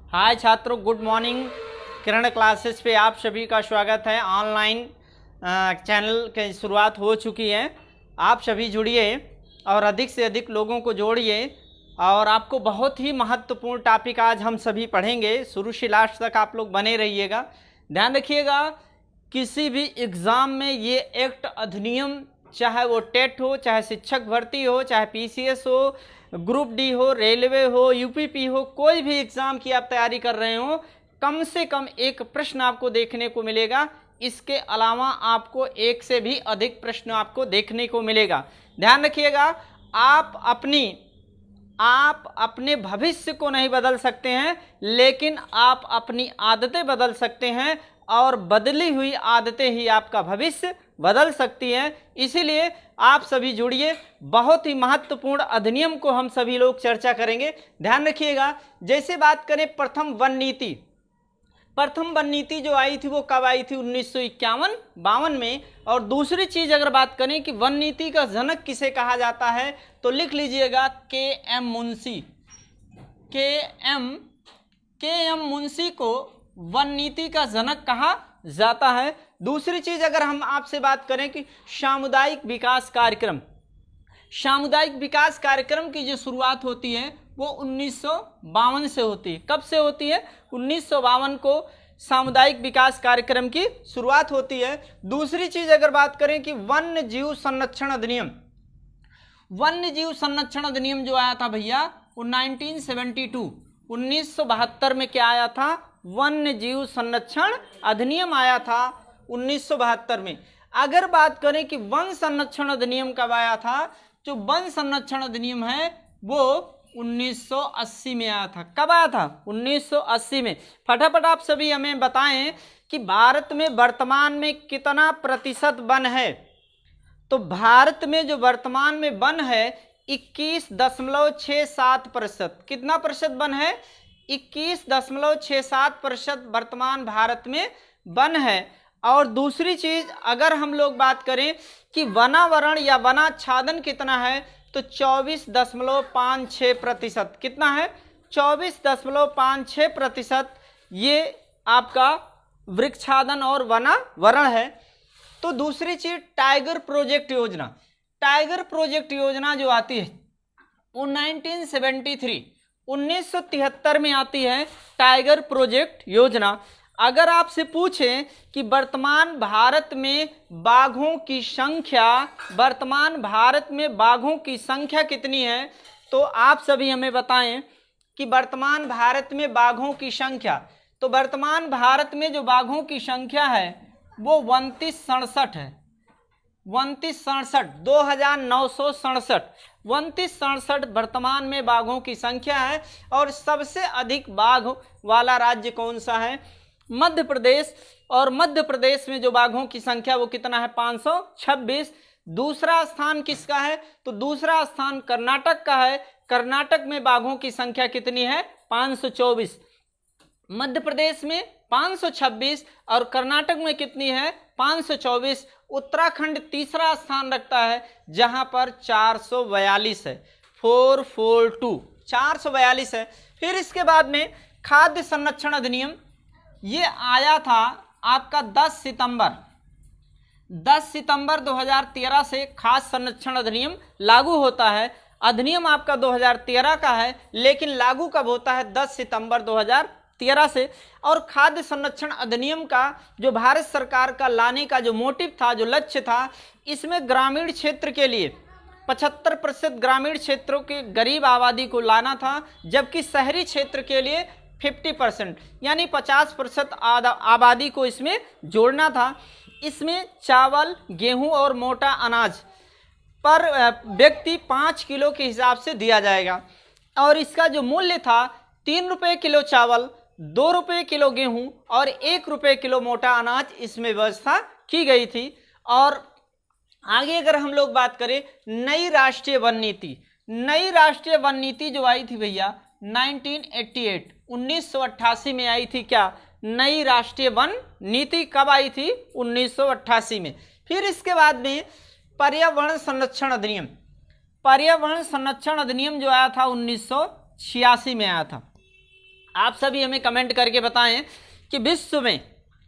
हाय छात्रों, good morning. किरण classes पे आप सभी का स्वागत है। ऑनलाइन चैनल की शुरुआत हो चुकी है। आप सभी जुड़िए और अधिक से अधिक लोगों को जोड़िए। और आपको बहुत ही महत्वपूर्ण टॉपिक आज हम सभी पढ़ेंगे। शुरू से लास्ट तक आप लोग बने रहिएगा। ध्यान रखिएगा, किसी भी एग्ज़ाम में ये एक्ट अधिनियम, चाहे वो टेट हो, चाहे शिक्षक भर्ती हो, चाहे पीसीएस हो, ग्रुप डी हो, रेलवे हो, यूपीपी हो, कोई भी एग्ज़ाम की आप तैयारी कर रहे हो, कम से कम एक प्रश्न आपको देखने को मिलेगा। इसके अलावा आपको एक से भी अधिक प्रश्न आपको देखने को मिलेगा। ध्यान रखिएगा, आप अपने भविष्य को नहीं बदल सकते हैं, लेकिन आप अपनी आदतें बदल सकते हैं और बदली हुई आदतें ही आपका भविष्य बदल सकती हैं। इसीलिए आप सभी जुड़िए। बहुत ही महत्वपूर्ण अधिनियम को हम सभी लोग चर्चा करेंगे। ध्यान रखिएगा, जैसे बात करें प्रथम वन नीति। प्रथम वन नीति जो आई थी वो कब आई थी? 1951-52 में। और दूसरी चीज अगर बात करें कि वन नीति का जनक किसे कहा जाता है, तो लिख लीजिएगा के.एम. मुंशी। के.एम. मुंशी को वन नीति का जनक कहा जाता है। दूसरी चीज अगर हम आपसे बात करें कि सामुदायिक विकास कार्यक्रम, सामुदायिक विकास कार्यक्रम की जो शुरुआत होती है वो 1952 से होती है। कब से होती है? 1952 को सामुदायिक विकास कार्यक्रम की शुरुआत होती है। दूसरी चीज अगर बात करें कि वन्य जीव संरक्षण अधिनियम, वन्य जीव संरक्षण अधिनियम जो आया था भैया वो 1972 में क्या आया था? वन्य जीव संरक्षण अधिनियम आया था 1972 में। अगर बात करें कि वन संरक्षण अधिनियम कब आया था, जो वन संरक्षण अधिनियम है वो 1980 में आया था। कब आया था? 1980 में। फटाफट आप सभी हमें बताएं कि भारत में वर्तमान में कितना प्रतिशत वन है। तो भारत में जो वर्तमान में वन है 21.67%। कितना प्रतिशत वन है? 21.67% वर्तमान भारत में वन है। और दूसरी चीज अगर हम लोग बात करें कि वनावरण या वनाच्छादन कितना है, तो 24.56%। कितना है? 24.56% ये आपका वृक्षादन और वनावरण है। तो दूसरी चीज टाइगर प्रोजेक्ट योजना, टाइगर प्रोजेक्ट योजना जो आती है वो 1973 में आती है टाइगर प्रोजेक्ट योजना। अगर आपसे पूछें कि वर्तमान भारत में बाघों की संख्या, वर्तमान भारत में बाघों की संख्या कितनी है, तो आप सभी हमें बताएं कि वर्तमान भारत में बाघों की संख्या। तो वर्तमान भारत में जो बाघों की संख्या है वो 2967 है। 2967 वर्तमान में बाघों की संख्या है। और सबसे अधिक बाघ वाला राज्य कौन सा है? मध्य प्रदेश। और मध्य प्रदेश में जो बाघों की संख्या वो कितना है? 526। दूसरा स्थान किसका है? तो दूसरा स्थान कर्नाटक का है। कर्नाटक में बाघों की संख्या कितनी है? 524। मध्य प्रदेश में 526 और कर्नाटक में कितनी है? 524। उत्तराखंड तीसरा स्थान रखता है जहां पर 442 है। 442 442 है। फिर इसके बाद में खाद्य संरक्षण अधिनियम, ये आया था आपका 10 सितंबर 2013 से खाद्य संरक्षण अधिनियम लागू होता है। अधिनियम आपका 2013 का है, लेकिन लागू कब होता है? 10 सितंबर 2013 से। और खाद्य संरक्षण अधिनियम का जो भारत सरकार का लाने का जो मोटिव था, जो लक्ष्य था, इसमें ग्रामीण क्षेत्र के लिए 75% ग्रामीण क्षेत्रों के गरीब आबादी को लाना था, जबकि शहरी क्षेत्र के लिए 50% यानी 50% आबादी को इसमें जोड़ना था। इसमें चावल, गेहूं और मोटा अनाज पर व्यक्ति 5 किलो के हिसाब से दिया जाएगा। और इसका जो मूल्य था 3 रुपये किलो चावल, 2 रुपये किलो गेहूं और 1 रुपये किलो मोटा अनाज, इसमें व्यवस्था की गई थी। और आगे अगर हम लोग बात करें नई राष्ट्रीय वन नीति, नई राष्ट्रीय वन नीति जो आई थी भैया 1988 में आई थी। क्या? नई राष्ट्रीय वन नीति कब आई थी? 1988 में। फिर इसके बाद में पर्यावरण संरक्षण अधिनियम, पर्यावरण संरक्षण अधिनियम जो आया था 1986 में आया था। आप सभी हमें कमेंट करके बताएं कि विश्व में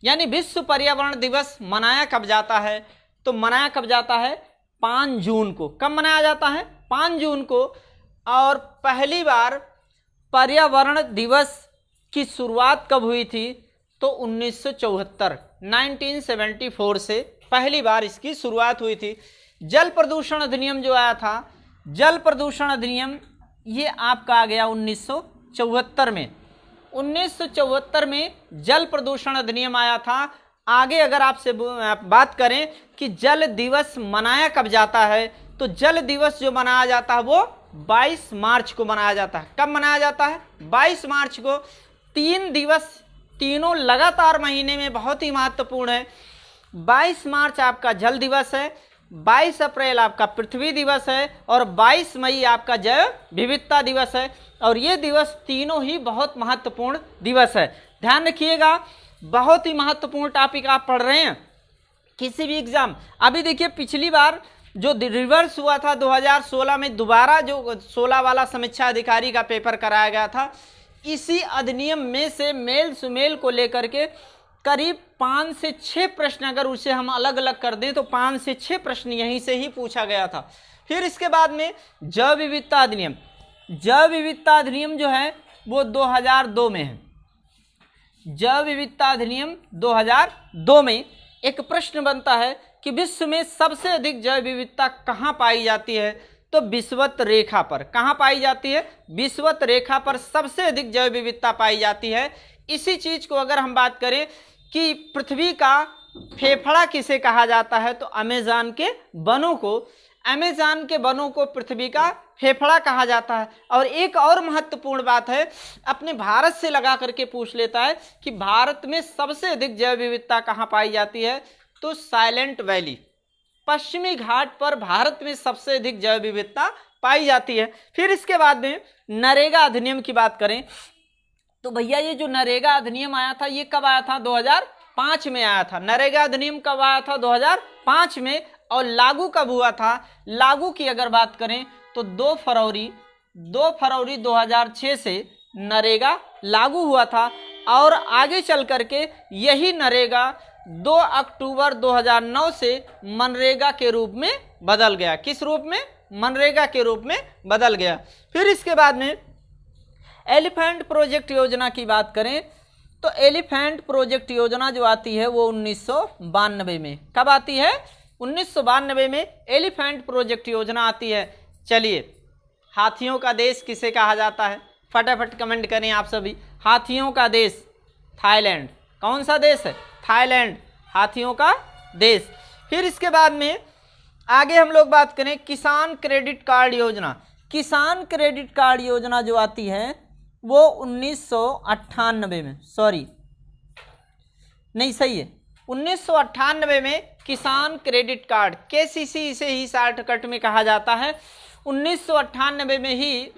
यानी विश्व पर्यावरण दिवस मनाया कब जाता है। तो मनाया कब जाता है? 5 जून को। कब मनाया जाता है? 5 जून को। और पहली बार पर्यावरण दिवस की शुरुआत कब हुई थी? तो 1974 से पहली बार इसकी शुरुआत हुई थी। जल प्रदूषण अधिनियम जो आया था, जल प्रदूषण अधिनियम, ये आपका आ गया 1974 में। 1974 में जल प्रदूषण अधिनियम आया था। आगे अगर आपसे बात करें कि जल दिवस मनाया कब जाता है, तो जल दिवस जो मनाया जाता है वो 22 मार्च को मनाया जाता है। कब मनाया जाता है? 22 मार्च को। 3 दिवस, तीनों लगातार महीने में बहुत ही महत्वपूर्ण है। 22 मार्च आपका जल दिवस है, 22 अप्रैल आपका पृथ्वी दिवस है और 22 मई आपका जैव विविधता दिवस है। और ये दिवस तीनों ही बहुत महत्वपूर्ण दिवस है। ध्यान रखिएगा, बहुत ही महत्वपूर्ण टॉपिक आप पढ़ रहे हैं किसी भी एग्जाम। अभी देखिए पिछली बार जो रिवर्स हुआ था 2016 में, दोबारा जो 16 वाला समीक्षा अधिकारी का पेपर कराया गया था, इसी अधिनियम में से मेल सुमेल को लेकर के करीब 5 से 6 प्रश्न, अगर उसे हम अलग अलग कर दें तो 5 से 6 प्रश्न यहीं से ही पूछा गया था। फिर इसके बाद में जैव विविधता अधिनियम, जैव विविधता अधिनियम जो है वो 2002 में है। जैव विविधता अधिनियम 2002 में एक प्रश्न बनता है कि विश्व में सबसे अधिक जैव विविधता कहाँ पाई जाती है? तो विषुवत रेखा पर। कहाँ पाई जाती है? विषुवत रेखा पर सबसे अधिक जैव विविधता पाई जाती है। इसी चीज को अगर हम बात करें कि पृथ्वी का फेफड़ा किसे कहा जाता है, तो अमेज़न के वनों को, अमेज़न के वनों को पृथ्वी का फेफड़ा कहा जाता है। और एक और महत्वपूर्ण बात है, अपने भारत से लगा करके पूछ लेता है कि भारत में सबसे अधिक जैव विविधता कहाँ पाई जाती है? तो साइलेंट वैली, पश्चिमी घाट पर भारत में सबसे अधिक जैव विविधता पाई जाती है। फिर इसके बाद में नरेगा अधिनियम की बात करें तो भैया ये जो नरेगा अधिनियम आया था ये कब आया था? 2005 में आया था। नरेगा अधिनियम कब आया था? 2005 में। और लागू कब हुआ था? लागू की अगर बात करें तो 2 फरवरी 2006 से नरेगा लागू हुआ था। और आगे चल करके यही नरेगा 2 अक्टूबर 2009 से मनरेगा के रूप में बदल गया। किस रूप में? मनरेगा के रूप में बदल गया। फिर इसके बाद में एलिफेंट प्रोजेक्ट योजना की बात करें तो एलिफेंट प्रोजेक्ट योजना जो आती है वो 1992 में। कब आती है? 1992 में एलिफेंट प्रोजेक्ट योजना आती है। चलिए, हाथियों का देश किसे कहा जाता है? फटाफट कमेंट करें आप सभी। हाथियों का देश थाईलैंड। कौन सा देश है? थाईलैंड, हाथियों का देश। फिर इसके बाद में आगे हम लोग बात करें किसान क्रेडिट कार्ड योजना। किसान क्रेडिट कार्ड योजना जो आती है वो 1998 में, सॉरी नहीं सही है, 1998 में किसान क्रेडिट कार्ड, केसीसी इसे ही शॉर्टकट में कहा जाता है। 1998 में ही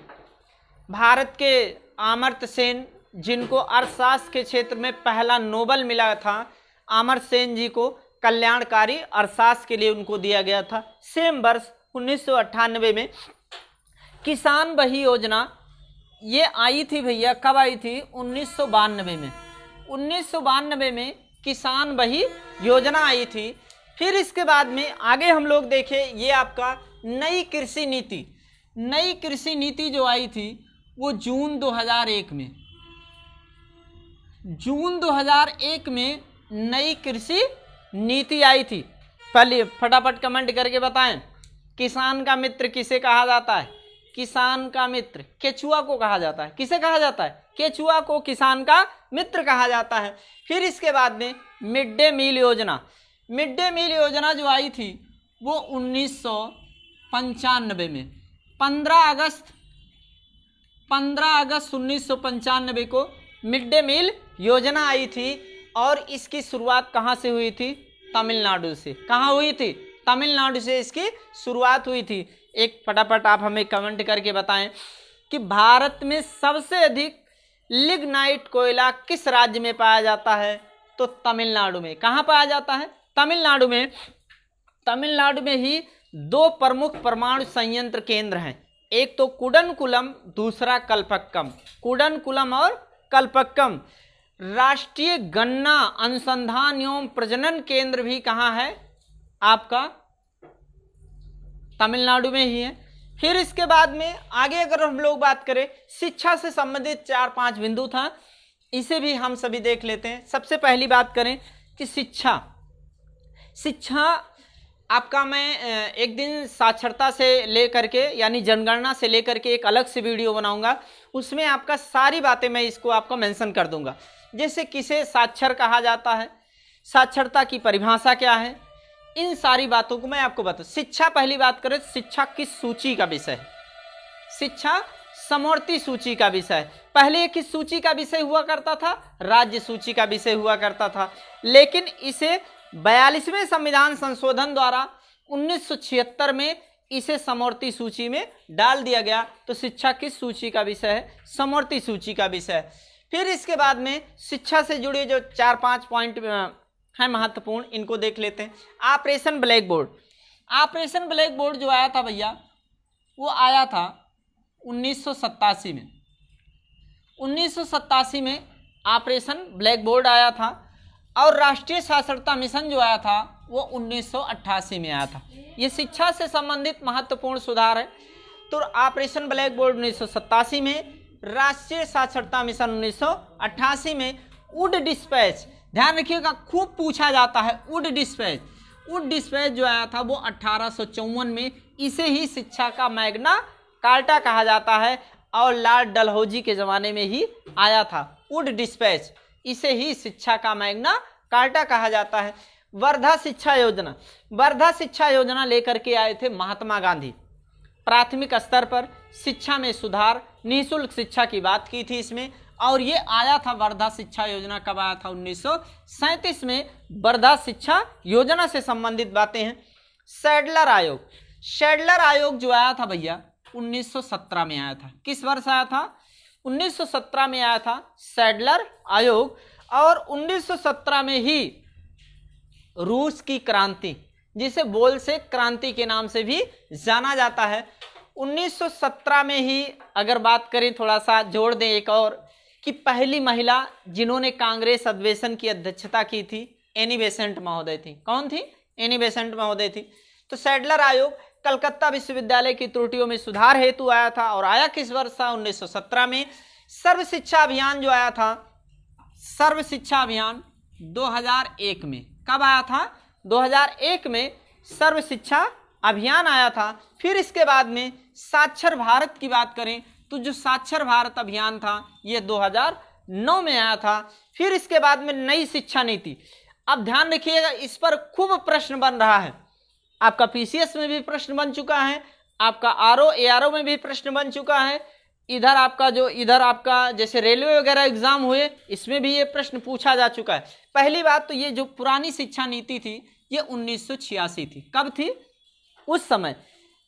भारत के अमर्त्य सेन, जिनको अर्थशास्त्र के क्षेत्र में पहला नोबेल मिला था, अमर्त्य सेन जी को कल्याणकारी अर्थशास्त्र के लिए उनको दिया गया था। सेम वर्ष 1998 में किसान बही योजना ये आई थी भैया। कब आई थी? 1992 में। 1992 में किसान बही योजना आई थी। फिर इसके बाद में आगे हम लोग देखें, ये आपका नई कृषि नीति, नई कृषि नीति जो आई थी वो जून 2001 में, जून 2001 में नई कृषि नीति आई थी। पहले फटाफट कमेंट करके बताएं, किसान का मित्र किसे कहा जाता है? किसान का मित्र केचुआ को कहा जाता है। किसे कहा जाता है? केचुआ को किसान का मित्र कहा जाता है। फिर इसके बाद में मिड डे मील योजना, मिड डे मील योजना जो आई थी वो 1995 में, 15 अगस्त 1995 को मिड डे मील योजना आई थी। और इसकी शुरुआत कहाँ से हुई थी? तमिलनाडु से। कहाँ हुई थी? तमिलनाडु से इसकी शुरुआत हुई थी। एक फटाफट आप हमें कमेंट करके बताएं कि भारत में सबसे अधिक लिग्नाइट कोयला किस राज्य में पाया जाता है? तो तमिलनाडु में। कहाँ पाया जाता है? तमिलनाडु में। तमिलनाडु में ही 2 प्रमुख परमाणु संयंत्र केंद्र हैं, एक तो कुडनकुलम, दूसरा कल्पक्कम। कुडनकुलम और कल्पक्कम। राष्ट्रीय गन्ना अनुसंधान एवं प्रजनन केंद्र भी कहाँ है आपका, तमिलनाडु में ही है। फिर इसके बाद में आगे अगर हम लोग बात करें, शिक्षा से संबंधित 4-5 बिंदु था, इसे भी हम सभी देख लेते हैं। सबसे पहली बात करें कि शिक्षा आपका मैं एक दिन साक्षरता से लेकर के यानी जनगणना से लेकर के एक अलग से वीडियो बनाऊंगा, उसमें आपका सारी बातें मैं इसको आपको मेंशन कर दूंगा। जैसे किसे साक्षर कहा जाता है, साक्षरता की परिभाषा क्या है, इन सारी बातों को मैं आपको बताऊं। शिक्षा, पहली बात करें, शिक्षा किस सूची का विषय है? शिक्षा समवर्ती सूची का विषय। पहले किस सूची का विषय हुआ करता था? राज्य सूची का विषय हुआ करता था, लेकिन इसे 42वें संविधान संशोधन द्वारा 1976 में इसे समवर्ती सूची में डाल दिया गया। तो शिक्षा किस सूची का विषय है? समवर्ती सूची का विषय। फिर इसके बाद में शिक्षा से जुड़े जो 4-5 पॉइंट हैं महत्वपूर्ण, इनको देख लेते हैं। Operation black board. Operation black board जो आया था भैया, वो आया था 1987 में। 1987 में ऑपरेशन ब्लैक बोर्ड आया था, और राष्ट्रीय साक्षरता मिशन जो आया था वो 1988 में आया था। ये शिक्षा से संबंधित महत्वपूर्ण सुधार है। तो ऑपरेशन ब्लैक बोर्ड 1987 में, राष्ट्रीय साक्षरता मिशन 1988 में। वुड डिस्पैच, ध्यान रखिएगा, खूब पूछा जाता है वुड डिस्पैच। वुड डिस्पैच जो आया था वो 1854 में, इसे ही शिक्षा का मैग्ना कार्टा कहा जाता है, और लॉर्ड डलहौजी के ज़माने में ही आया था वुड डिस्पैच, इसे ही शिक्षा का मैग्ना कार्टा कहा जाता है। वर्धा शिक्षा योजना, वर्धा शिक्षा योजना लेकर के आए थे महात्मा गांधी। प्राथमिक स्तर पर शिक्षा में सुधार, निःशुल्क शिक्षा की बात की थी इसमें, और ये आया था वर्धा शिक्षा योजना कब आया था? 1937 में वर्धा शिक्षा योजना से संबंधित बातें हैं। सैडलर आयोग, सैडलर आयोग जो आया था भैया 1917 में आया था। किस वर्ष आया था? 1917 में आया था सैडलर आयोग। और 1917 में ही रूस की क्रांति, जिसे बोल्शेविक क्रांति के नाम से भी जाना जाता है, 1917 में ही अगर बात करें, थोड़ा सा जोड़ दें एक और, कि पहली महिला जिन्होंने कांग्रेस अधिवेशन की अध्यक्षता की थी, एनी बेसेंट महोदय थी। कौन थी? एनी बेसेंट महोदय थी। तो सैडलर आयोग कलकत्ता विश्वविद्यालय की त्रुटियों में सुधार हेतु आया था, और आया किस वर्ष था? 1917 में। सर्व शिक्षा अभियान जो आया था, सर्व शिक्षा अभियान 2001 में। कब आया था? 2001 में सर्व शिक्षा अभियान आया था। फिर इसके बाद में साक्षर भारत की बात करें तो जो साक्षर भारत अभियान था ये 2009 में आया था। फिर इसके बाद में नई शिक्षा नीति। अब ध्यान रखिएगा, इस पर खूब प्रश्न बन रहा है। आपका पीसीएस में भी प्रश्न बन चुका है, आपका आरओ एआरओ में भी प्रश्न बन चुका है, इधर आपका जैसे रेलवे वगैरह एग्जाम हुए इसमें भी ये प्रश्न पूछा जा चुका है। पहली बात तो ये जो पुरानी शिक्षा नीति थी ये 1986 थी। कब थी? उस समय।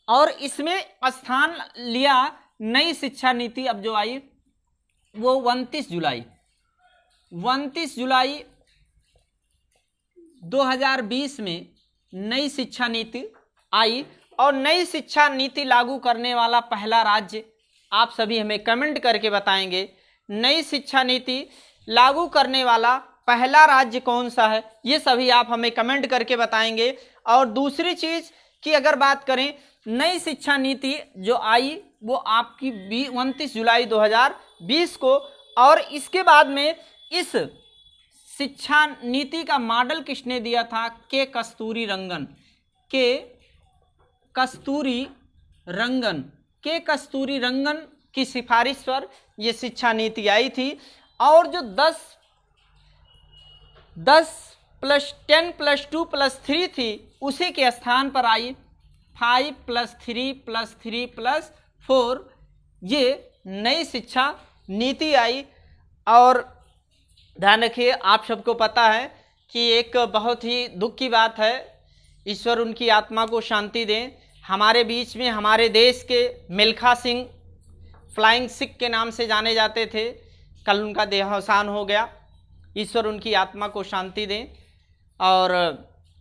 और इसमें स्थान लिया नई शिक्षा नीति अब जो आई वो 29 जुलाई 2020 में नई शिक्षा नीति आई। और नई शिक्षा नीति लागू करने वाला पहला राज्य, आप सभी हमें कमेंट करके बताएंगे, नई शिक्षा नीति लागू करने वाला पहला राज्य कौन सा है, ये सभी आप हमें कमेंट करके बताएंगे। और दूसरी चीज कि अगर बात करें नई शिक्षा नीति जो आई वो आपकी 29 जुलाई 2020 को, और इसके बाद में इस शिक्षा नीति का मॉडल किसने दिया था? के कस्तूरी रंगन की सिफारिश पर यह शिक्षा नीति आई थी। और जो 10 + 10 + 2 + 3 थी उसी के स्थान पर आई 5 + 3 + 3 + 4, ये नई शिक्षा नीति आई। और ध्यान रखिए, आप सबको पता है कि एक बहुत ही दुख की बात है, ईश्वर उनकी आत्मा को शांति दें। हमारे बीच में हमारे देश के मिल्खा सिंह फ्लाइंग सिख के नाम से जाने जाते थे, कल उनका देहावसान हो गया। ईश्वर उनकी आत्मा को शांति दें। और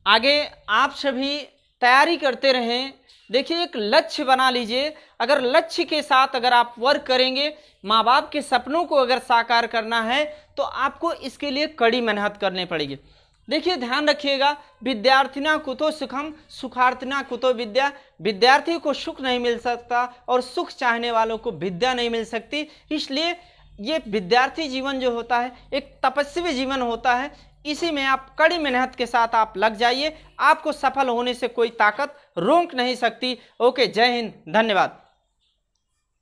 आगे आप सभी तैयारी करते रहें, देखिए, एक लक्ष्य बना लीजिए। अगर लक्ष्य के साथ अगर आप वर्क करेंगे, माँ बाप के सपनों को अगर साकार करना है तो आपको इसके लिए कड़ी मेहनत करनी पड़ेगी। देखिए, ध्यान रखिएगा, विद्यार्थिना कुतो सुखम सुखार्थिना कुतो विद्या। विद्यार्थी को सुख नहीं मिल सकता और सुख चाहने वालों को विद्या नहीं मिल सकती। इसलिए ये विद्यार्थी जीवन जो होता है एक तपस्वी जीवन होता है। इसी में आप कड़ी मेहनत के साथ आप लग जाइए, आपको सफल होने से कोई ताकत रोक नहीं सकती। ओके, जय हिंद, धन्यवाद।